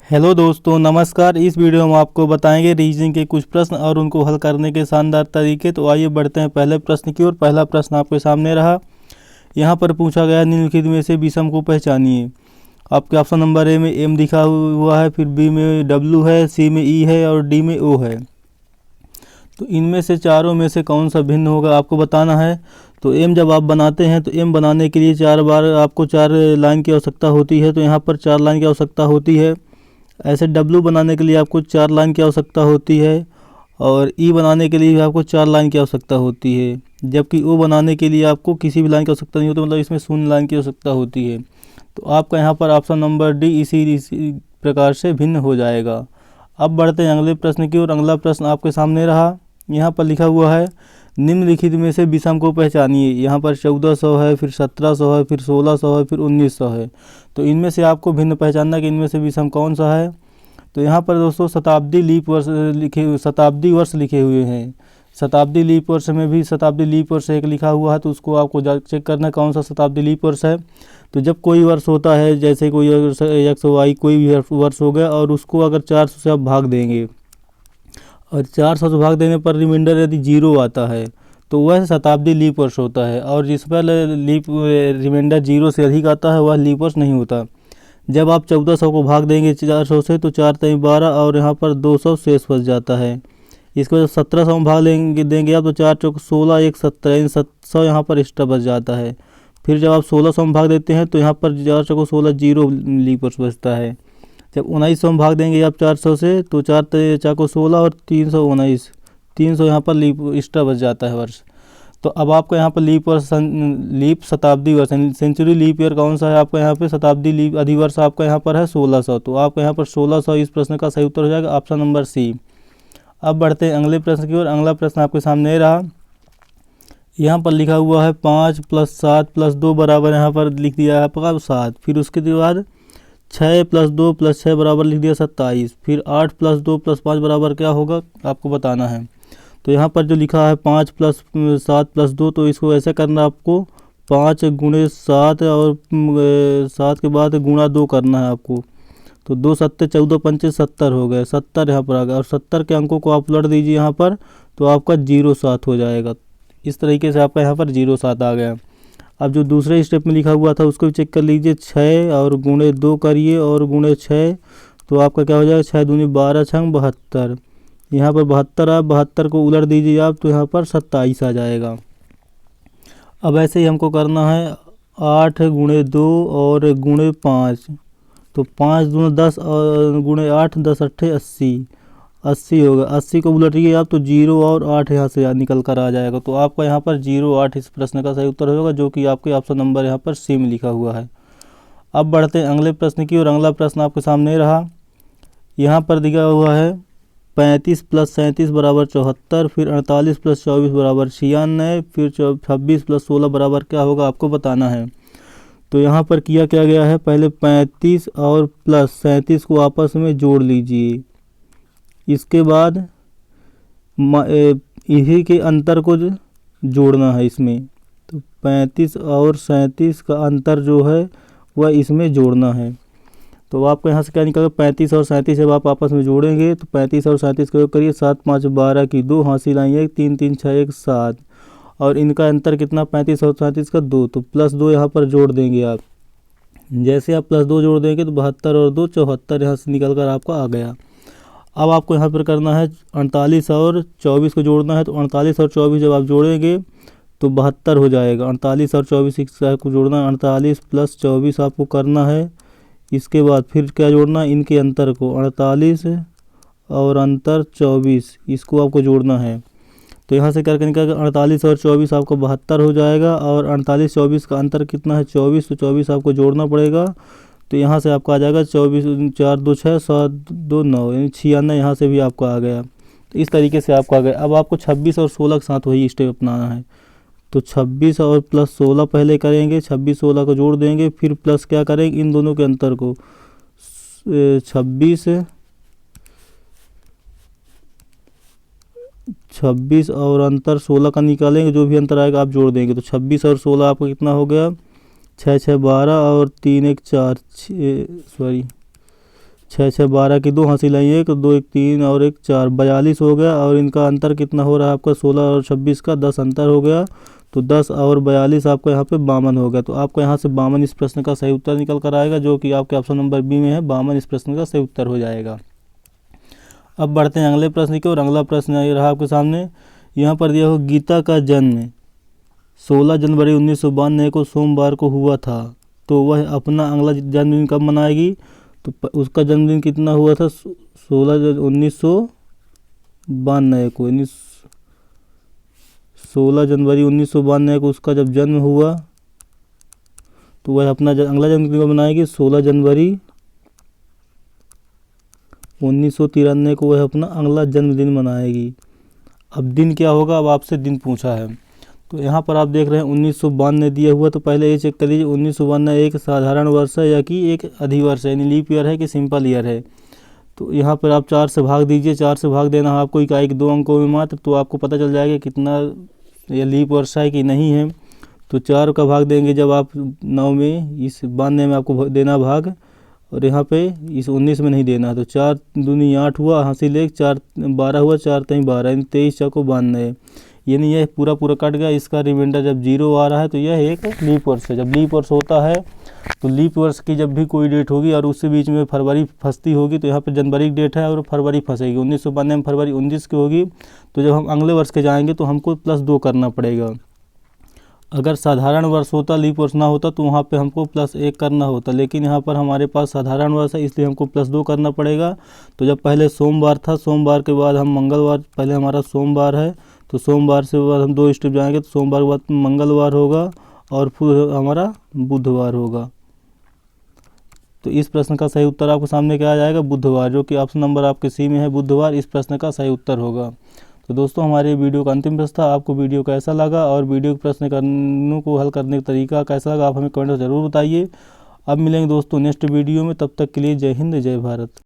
Hello दोस्तों, नमस्कार। इस वीडियो में हम आपको बताएंगे रीजनिंग के कुछ प्रश्न और उनको हल करने के शानदार तरीके। तो आइए बढ़ते हैं पहले प्रश्न की ओर। पहला प्रश्न आपके सामने रहा। यहाँ पर पूछा गया निम्नलिखित में से विषम को पहचानिए। आपके ऑप्शन नंबर ए में एम लिखा हुआ है, फिर बी में डब्ल्यू है, सी में ई है और डी में ओ है। तो इनमें से चारों में से कौन सा भिन्न होगा आपको बताना है। तो एम जब आप बनाते हैं तो एम बनाने के लिए 4 बार आपको 4 लाइन की आवश्यकता होती है। तो यहाँ पर 4 लाइन की आवश्यकता होती है। ऐसे डब्लू बनाने के लिए आपको 4 लाइन की आवश्यकता होती है और ई बनाने के लिए भी आपको 4 लाइन की आवश्यकता होती है, जबकि ओ बनाने के लिए आपको किसी भी लाइन की आवश्यकता नहीं होती, मतलब इसमें 0 लाइन की आवश्यकता होती है। तो आपका यहाँ पर ऑप्शन नंबर डी इसी प्रकार से भिन्न हो जाएगा। अब बढ़ते हैं अगले प्रश्न की ओर। अगला प्रश्न आपके सामने रहा। यहाँ पर लिखा हुआ है निम्नलिखित में से विषम को पहचानिए। यहाँ पर 1400 है, फिर 1700 है, फिर 1600 है, फिर 1900 है। तो इनमें से आपको भिन्न पहचानना कि इनमें से विषम कौन सा है। तो यहाँ पर दोस्तों शताब्दी वर्ष लिखे हुए हैं। शताब्दी लीप वर्ष में भी शताब्दी लीप वर्ष एक लिखा हुआ है, तो उसको आपको चेक करना कौन सा शताब्दी लीप वर्ष है। तो जब कोई वर्ष होता है, जैसे कोई XY कोई भी वर्ष हो गया और उसको अगर 400 से आप भाग देंगे और 400 से भाग देने पर रिमाइंडर यदि 0 आता है तो वह शताब्दी लीप वर्ष होता है, और जिस पर रिमाइंडर 0 से अधिक आता है वह लीप वर्ष नहीं होता। जब आप 1400 को भाग देंगे 400 से तो 4 3 12 और यहाँ पर 200 शेष बच जाता है। इसको जब 1700 में भाग देंगे आप तो 4 चौक 16 1 17 इन 700 यहाँ पर एक्स्ट्रा बच जाता है। फिर जब आप 1600 में भाग देते हैं तो यहाँ पर 4 चौक 16 0 लीप वर्ष बचता है। जब 1900 में भाग देंगे आप 400 से तो 4 चाको 16 और 319 300 यहाँ पर लीप एक्स्ट्रा बच जाता है वर्ष। तो अब आपका यहाँ पर लीप शताब्दी वर्ष सेंचुरी लीप ईयर कौन सा है आपका यहाँ पे। शताब्दी लीप अधिवर्ष आपका यहाँ पर है 1600। तो आपका यहाँ पर 1600 इस प्रश्न का सही उत्तर हो जाएगा, ऑप्शन नंबर सी। अब बढ़ते हैं अगले प्रश्न की ओर। अगला प्रश्न आपके सामने रहा। यहाँ पर लिखा हुआ है 5 + 7 + 2 बराबर यहाँ पर लिख दिया है आपका 7। फिर उसके बाद 6 + 2 + 6 बराबर लिख दिया 27। फिर 8 + 2 + 5 बराबर क्या होगा आपको बताना है। तो यहाँ पर जो लिखा है 5 + 7 + 2, तो इसको ऐसे करना आपको 5 × 7 और 7 के बाद गुणा 2 करना है आपको। तो 2 7 14 5 70 हो गए, 70 यहाँ पर आ गया और 70 के अंकों को आप उलट दीजिए यहाँ पर तो आपका 07 हो जाएगा। इस तरीके से आपका यहाँ पर 07 आ गया। अब जो दूसरे स्टेप में लिखा हुआ था उसको भी चेक कर लीजिए। 6 और गुणे 2 करिए और गुणे 6 तो आपका क्या हो जाएगा 6 दूनी 12 6 72। यहाँ पर 72 आप 72 को उलट दीजिए आप तो यहाँ पर 27 आ जाएगा। अब ऐसे ही हमको करना है 8 गुणे 2 और गुणे 5। तो 5 दूना 10 और गुणे 8 10 8 80 80 होगा। 80 को उलटिए आप तो 0 और 8 यहाँ से निकल कर आ जाएगा। तो आपका यहाँ पर 0 8 इस प्रश्न का सही उत्तर होगा, जो कि आपके ऑप्शन नंबर यहाँ पर सी में लिखा हुआ है। अब बढ़ते हैं अगले प्रश्न की और। अगला प्रश्न आपके सामने रहा। यहाँ पर दिया हुआ है 35 + 37 बराबर 74। फिर 48 + 24 बराबर 96। फिर 26 + 16 बराबर क्या होगा आपको बताना है। तो यहाँ पर किया क्या गया है, पहले 35 और प्लस 37 को आपस में जोड़ लीजिए। इसके बाद इसी के अंतर को जोड़ना है इसमें। तो 35 और 37 का अंतर जो है वह इसमें जोड़ना है। तो आपको यहाँ से क्या निकलेगा 35 और 37 जब आप आपस में जोड़ेंगे तो 35 और 37 का योग करिए 7 5 12 की 2 हासिल आएंगे 3 3 6 1 7 और इनका अंतर कितना 35 और 37 का 2। तो +2 यहाँ पर जोड़ देंगे आप। जैसे आप +2 जोड़ देंगे तो 72 और 2 74 यहाँ से निकल कर आपका आ गया। अब आपको यहाँ पर करना है 48 और 24 को जोड़ना है। तो 48 और 24 जब आप जोड़ेंगे तो 72 हो जाएगा। 48 और 24 को जोड़ना है, 48 + 24 आपको करना है। इसके बाद फिर क्या जोड़ना है, इनके अंतर को 48 और अंतर 24 इसको आपको जोड़ना है। तो यहाँ से करके निकल 48 और 24 आपको 72 हो जाएगा और 48 24 का अंतर कितना है 24। तो 24 आपको जोड़ना पड़ेगा। तो यहाँ से आपका आ जाएगा 24 4 2 6 7 2 9 यानी 96 यहाँ से भी आपका आ गया। तो इस तरीके से आपका आ गया। अब आपको 26 और 16 के साथ वही स्टेप अपनाना है। तो 26 और + 16 पहले करेंगे, 26 16 को जोड़ देंगे, फिर प्लस क्या करेंगे इन दोनों के अंतर को 26 और अंतर 16 का निकालेंगे, जो भी अंतर आएगा आप जोड़ देंगे। तो 26 और 16 आपका कितना हो गया 6 6 12 और 3 1 4 6 6 6 12 की 2 हासिल आई 1 2 1 3 और 1 4 42 हो गया। और इनका अंतर कितना हो रहा है आपका 16 और 26 का 10 अंतर हो गया। तो 10 और 42 आपका यहाँ पे 52 हो गया। तो आपका यहाँ से 52 इस प्रश्न का सही उत्तर निकल कर आएगा, जो कि आपके ऑप्शन नंबर बी में है। 52 इस प्रश्न का सही उत्तर हो जाएगा। अब बढ़ते हैं अगले प्रश्न की ओर। अगला प्रश्न ये रहा आपके सामने। यहाँ पर दिया हो गीता का जन्म 16 जनवरी 1992 को सोमवार को हुआ था, तो वह अपना अगला जन्मदिन कब मनाएगी? तो उसका जन्मदिन कितना हुआ था? 16 जनवरी 1992 को उसका जब जन्म हुआ, तो वह अपना अगला जन्मदिन कब मनाएगी? 16 जनवरी 1993 को वह अपना अगला जन्मदिन मनाएगी। अब दिन क्या होगा? अब आपसे दिन पूछा है, तो यहाँ पर आप देख रहे हैं 1992 दिया हुआ। तो पहले ये चेक कर लीजिए 1992 एक साधारण वर्ष है या कि एक अधिवर्ष है, यानी लीप ईयर है कि सिंपल ईयर है। तो यहाँ पर आप 4 से भाग दीजिए। 4 से भाग देना है आपको इकाई के 2 अंकों में मात्र, तो आपको पता चल जाएगा कितना ये लीप वर्ष है कि नहीं है। तो 4 का भाग देंगे जब आप 9 में, इस 92 में आपको देना भाग, और यहाँ पे इस 19 में नहीं देना। तो 4 दूनी 8 हुआ, हासिल 1 4 12 हुआ, 4 3 12, यानी 23 चौको 92, यानी यह पूरा कट गया। इसका रिमाइंडर जब 0 आ रहा है तो यह एक लीप वर्ष है। जब लीप वर्ष होता है तो लीप वर्ष की जब भी कोई डेट होगी और उससे बीच में फरवरी फंसती होगी, तो यहाँ पे जनवरी की डेट है और फरवरी फंसेगी। 1992 में फरवरी 19 की होगी, तो जब हम अगले वर्ष के जाएंगे तो हमको +2 करना पड़ेगा। अगर साधारण वर्ष होता, लीप वर्ष ना होता, तो वहाँ पे हमको +1 करना होता, लेकिन यहाँ पर हमारे पास साधारण वर्ष है, इसलिए हमको +2 करना पड़ेगा। तो जब पहले सोमवार था, सोमवार के बाद हम मंगलवार, पहले हमारा सोमवार है, तो सोमवार से बाद हम 2 स्टेप जाएंगे, तो सोमवार के बाद मंगलवार होगा और फिर हमारा बुधवार होगा। तो इस प्रश्न का सही उत्तर आपके सामने क्या आ जाएगा? बुधवार, जो कि ऑप्शन नंबर आपके सी में है, बुधवार इस प्रश्न का सही उत्तर होगा। तो दोस्तों, हमारे वीडियो का अंतिम प्रश्न था। आपको वीडियो कैसा लगा और वीडियो के प्रश्न करने को हल करने का तरीका कैसा लगा, आप हमें कमेंट में ज़रूर बताइए। अब मिलेंगे दोस्तों नेक्स्ट वीडियो में, तब तक के लिए जय हिंद जय भारत।